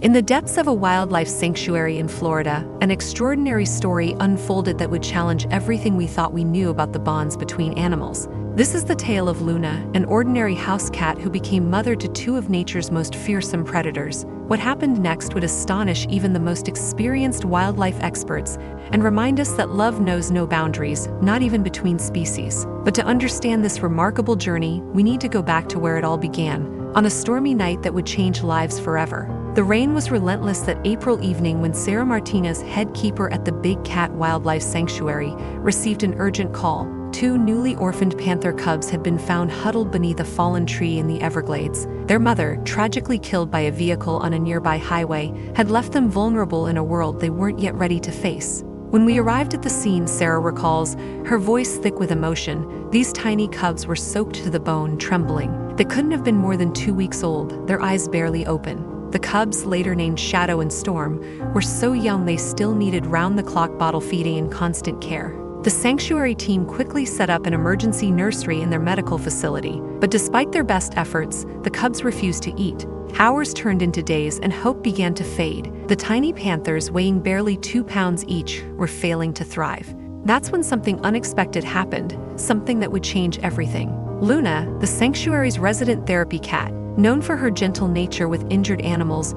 In the depths of a wildlife sanctuary in Florida, an extraordinary story unfolded that would challenge everything we thought we knew about the bonds between animals. This is the tale of Luna, an ordinary house cat who became mother to two of nature's most fearsome predators. What happened next would astonish even the most experienced wildlife experts and remind us that love knows no boundaries, not even between species. But to understand this remarkable journey, we need to go back to where it all began, on a stormy night that would change lives forever. The rain was relentless that April evening when Sarah Martinez, head keeper at the Big Cat Wildlife Sanctuary, received an urgent call. Two newly orphaned panther cubs had been found huddled beneath a fallen tree in the Everglades. Their mother, tragically killed by a vehicle on a nearby highway, had left them vulnerable in a world they weren't yet ready to face. When we arrived at the scene, Sarah recalls, her voice thick with emotion, these tiny cubs were soaked to the bone, trembling. They couldn't have been more than 2 weeks old, their eyes barely open. The cubs, later named Shadow and Storm, were so young they still needed round-the-clock bottle feeding and constant care. The sanctuary team quickly set up an emergency nursery in their medical facility, but despite their best efforts, the cubs refused to eat. Hours turned into days and hope began to fade. The tiny panthers, weighing barely 2 pounds each, were failing to thrive. That's when something unexpected happened, something that would change everything. Luna, the sanctuary's resident therapy cat, known for her gentle nature with injured animals,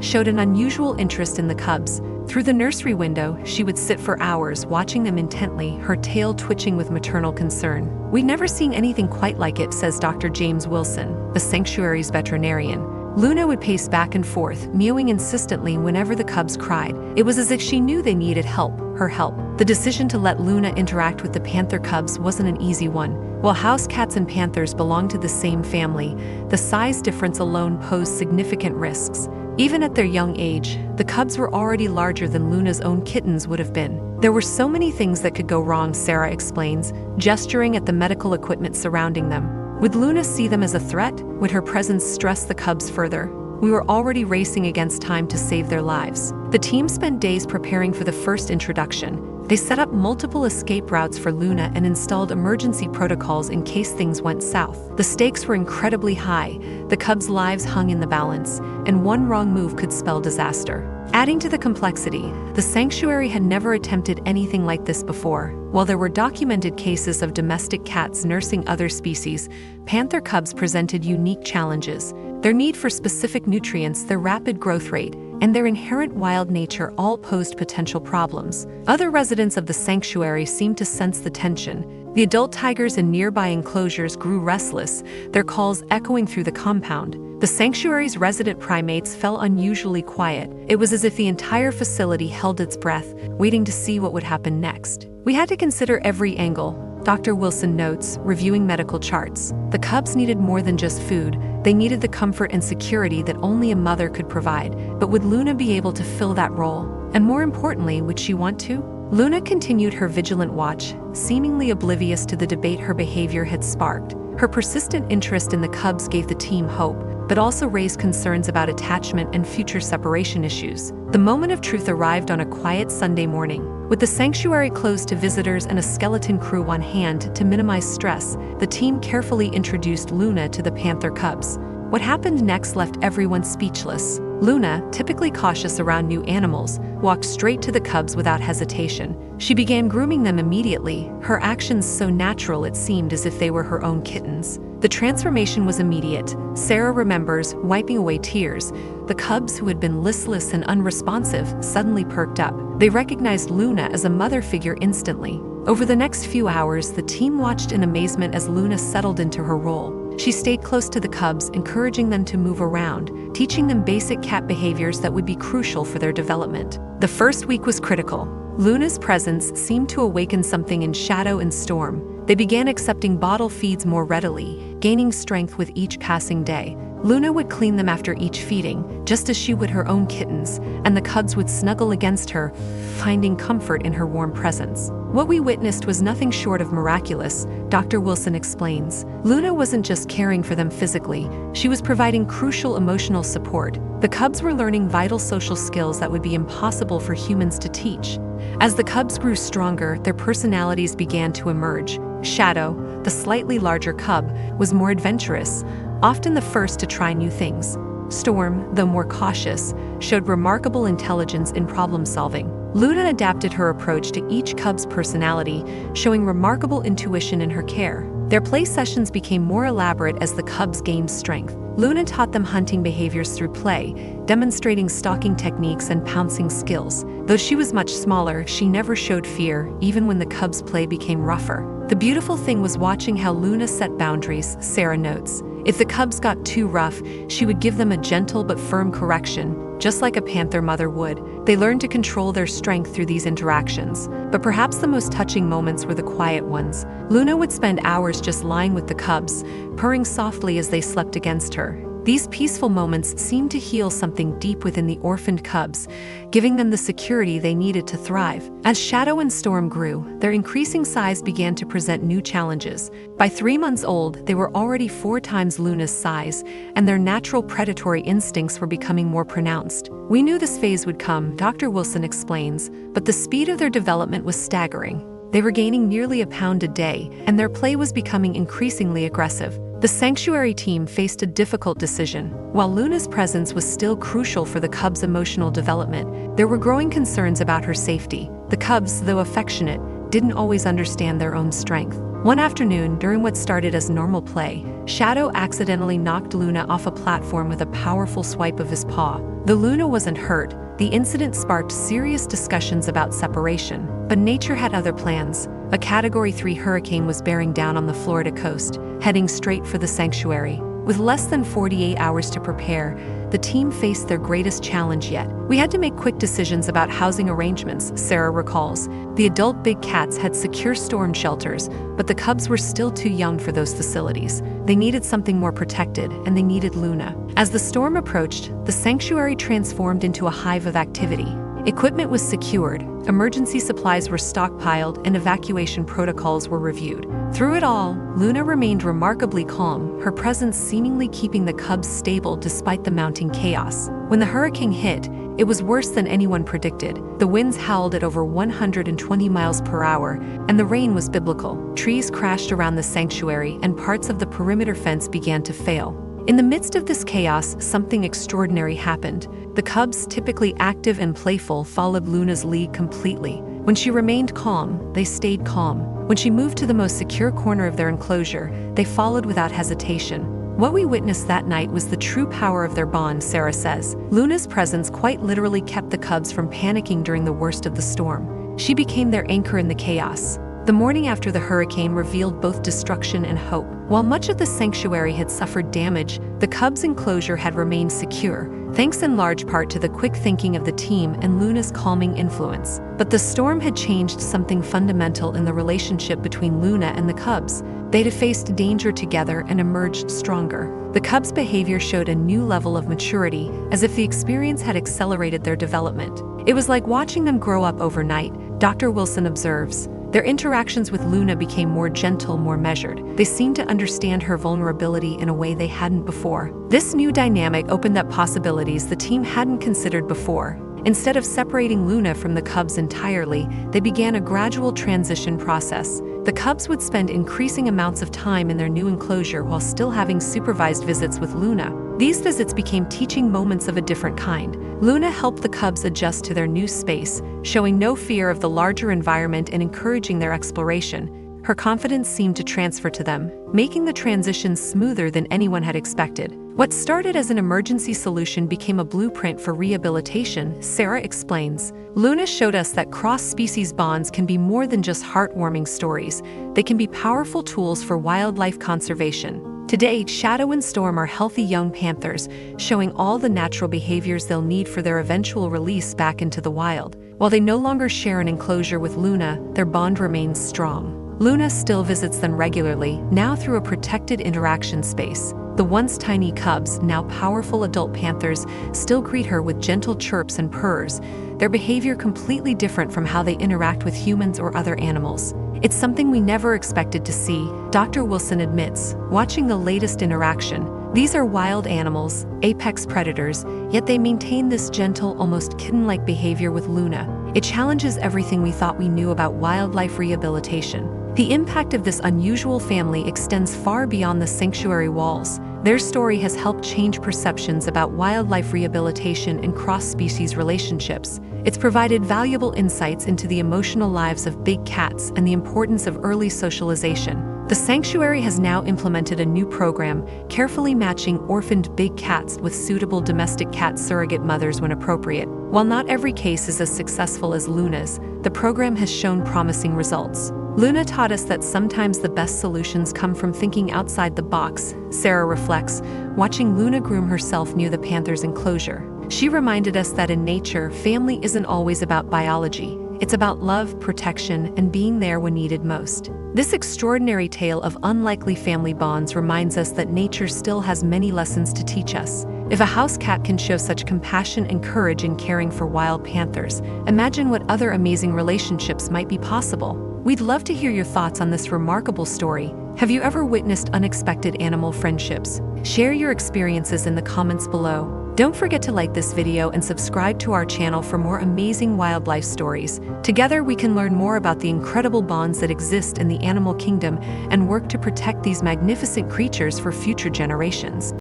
showed an unusual interest in the cubs. Through the nursery window, she would sit for hours, watching them intently, her tail twitching with maternal concern. "We'd never seen anything quite like it," says Dr. James Wilson, the sanctuary's veterinarian. Luna would pace back and forth, mewing insistently whenever the cubs cried. It was as if she knew they needed help, her help. The decision to let Luna interact with the panther cubs wasn't an easy one. While house cats and panthers belong to the same family, the size difference alone posed significant risks. Even at their young age, the cubs were already larger than Luna's own kittens would have been. There were so many things that could go wrong, Sarah explains, gesturing at the medical equipment surrounding them. Would Luna see them as a threat? Would her presence stress the cubs further? We were already racing against time to save their lives. The team spent days preparing for the first introduction. They set up multiple escape routes for Luna and installed emergency protocols in case things went south. The stakes were incredibly high. The cubs' lives hung in the balance, and one wrong move could spell disaster. Adding to the complexity, the sanctuary had never attempted anything like this before. While there were documented cases of domestic cats nursing other species, panther cubs presented unique challenges. Their need for specific nutrients, their rapid growth rate, and their inherent wild nature all posed potential problems. Other residents of the sanctuary seemed to sense the tension. The adult tigers in nearby enclosures grew restless, their calls echoing through the compound. The sanctuary's resident primates felt unusually quiet. It was as if the entire facility held its breath, waiting to see what would happen next. We had to consider every angle, Dr. Wilson notes, reviewing medical charts. The cubs needed more than just food. They needed the comfort and security that only a mother could provide. But would Luna be able to fill that role? And more importantly, would she want to? Luna continued her vigilant watch, seemingly oblivious to the debate her behavior had sparked. Her persistent interest in the cubs gave the team hope, but also raised concerns about attachment and future separation issues. The moment of truth arrived on a quiet Sunday morning. With the sanctuary closed to visitors and a skeleton crew on hand to minimize stress, the team carefully introduced Luna to the panther cubs. What happened next left everyone speechless. Luna, typically cautious around new animals, walked straight to the cubs without hesitation. She began grooming them immediately, her actions so natural it seemed as if they were her own kittens. The transformation was immediate. Sarah remembers, wiping away tears. The cubs, who had been listless and unresponsive, suddenly perked up. They recognized Luna as a mother figure instantly. Over the next few hours, the team watched in amazement as Luna settled into her role. She stayed close to the cubs, encouraging them to move around, teaching them basic cat behaviors that would be crucial for their development. The first week was critical. Luna's presence seemed to awaken something in Shadow and Storm. They began accepting bottle feeds more readily, gaining strength with each passing day. Luna would clean them after each feeding, just as she would her own kittens, and the cubs would snuggle against her, finding comfort in her warm presence. What we witnessed was nothing short of miraculous, Dr. Wilson explains. Luna wasn't just caring for them physically, she was providing crucial emotional support. The cubs were learning vital social skills that would be impossible for humans to teach. As the cubs grew stronger, their personalities began to emerge. Shadow, the slightly larger cub, was more adventurous, often the first to try new things. Storm, though more cautious, showed remarkable intelligence in problem-solving. Luna adapted her approach to each cub's personality, showing remarkable intuition in her care. Their play sessions became more elaborate as the cubs gained strength. Luna taught them hunting behaviors through play, demonstrating stalking techniques and pouncing skills. Though she was much smaller, she never showed fear, even when the cubs' play became rougher. The beautiful thing was watching how Luna set boundaries, Sarah notes. If the cubs got too rough, she would give them a gentle but firm correction, just like a panther mother would. They learned to control their strength through these interactions. But perhaps the most touching moments were the quiet ones. Luna would spend hours just lying with the cubs, purring softly as they slept against her. These peaceful moments seemed to heal something deep within the orphaned cubs, giving them the security they needed to thrive. As Shadow and Storm grew, their increasing size began to present new challenges. By 3 months old, they were already 4 times Luna's size, and their natural predatory instincts were becoming more pronounced. We knew this phase would come, Dr. Wilson explains, but the speed of their development was staggering. They were gaining nearly a pound a day, and their play was becoming increasingly aggressive. The sanctuary team faced a difficult decision. While Luna's presence was still crucial for the cubs' emotional development, there were growing concerns about her safety. The cubs, though affectionate, didn't always understand their own strength. One afternoon, during what started as normal play, Shadow accidentally knocked Luna off a platform with a powerful swipe of his paw. Though Luna wasn't hurt, the incident sparked serious discussions about separation. But nature had other plans. A Category 3 hurricane was bearing down on the Florida coast, heading straight for the sanctuary. With less than 48 hours to prepare, the team faced their greatest challenge yet. We had to make quick decisions about housing arrangements, Sarah recalls. The adult big cats had secure storm shelters, but the cubs were still too young for those facilities. They needed something more protected, and they needed Luna. As the storm approached, the sanctuary transformed into a hive of activity. Equipment was secured, emergency supplies were stockpiled, and evacuation protocols were reviewed. Through it all, Luna remained remarkably calm, her presence seemingly keeping the cubs stable despite the mounting chaos. When the hurricane hit, it was worse than anyone predicted. The winds howled at over 120 miles per hour, and the rain was biblical. Trees crashed around the sanctuary, and parts of the perimeter fence began to fail. In the midst of this chaos, something extraordinary happened. The cubs, typically active and playful, followed Luna's lead completely. When she remained calm, they stayed calm. When she moved to the most secure corner of their enclosure, they followed without hesitation. What we witnessed that night was the true power of their bond, Sarah says. Luna's presence quite literally kept the cubs from panicking during the worst of the storm. She became their anchor in the chaos. The morning after the hurricane revealed both destruction and hope. While much of the sanctuary had suffered damage, the cubs' enclosure had remained secure, thanks in large part to the quick thinking of the team and Luna's calming influence. But the storm had changed something fundamental in the relationship between Luna and the cubs. They'd faced danger together and emerged stronger. The cubs' behavior showed a new level of maturity, as if the experience had accelerated their development. It was like watching them grow up overnight, Dr. Wilson observes. Their interactions with Luna became more gentle, more measured. They seemed to understand her vulnerability in a way they hadn't before. This new dynamic opened up possibilities the team hadn't considered before. Instead of separating Luna from the cubs entirely, they began a gradual transition process. The cubs would spend increasing amounts of time in their new enclosure while still having supervised visits with Luna. These visits became teaching moments of a different kind. Luna helped the cubs adjust to their new space, showing no fear of the larger environment and encouraging their exploration. Her confidence seemed to transfer to them, making the transition smoother than anyone had expected. What started as an emergency solution became a blueprint for rehabilitation, Sarah explains. Luna showed us that cross-species bonds can be more than just heartwarming stories. They can be powerful tools for wildlife conservation. Today, Shadow and Storm are healthy young panthers, showing all the natural behaviors they'll need for their eventual release back into the wild. While they no longer share an enclosure with Luna, their bond remains strong. Luna still visits them regularly, now through a protected interaction space. The once tiny cubs, now powerful adult panthers, still greet her with gentle chirps and purrs, their behavior completely different from how they interact with humans or other animals. It's something we never expected to see, Dr. Wilson admits, watching the latest interaction. These are wild animals, apex predators, yet they maintain this gentle, almost kitten-like behavior with Luna. It challenges everything we thought we knew about wildlife rehabilitation. The impact of this unusual family extends far beyond the sanctuary walls. Their story has helped change perceptions about wildlife rehabilitation and cross-species relationships. It's provided valuable insights into the emotional lives of big cats and the importance of early socialization. The sanctuary has now implemented a new program, carefully matching orphaned big cats with suitable domestic cat surrogate mothers when appropriate. While not every case is as successful as Luna's, the program has shown promising results. Luna taught us that sometimes the best solutions come from thinking outside the box, Sarah reflects, watching Luna groom herself near the panther's enclosure. She reminded us that in nature, family isn't always about biology. It's about love, protection, and being there when needed most. This extraordinary tale of unlikely family bonds reminds us that nature still has many lessons to teach us. If a house cat can show such compassion and courage in caring for wild panthers, imagine what other amazing relationships might be possible. We'd love to hear your thoughts on this remarkable story. Have you ever witnessed unexpected animal friendships? Share your experiences in the comments below. Don't forget to like this video and subscribe to our channel for more amazing wildlife stories. Together we can learn more about the incredible bonds that exist in the animal kingdom and work to protect these magnificent creatures for future generations.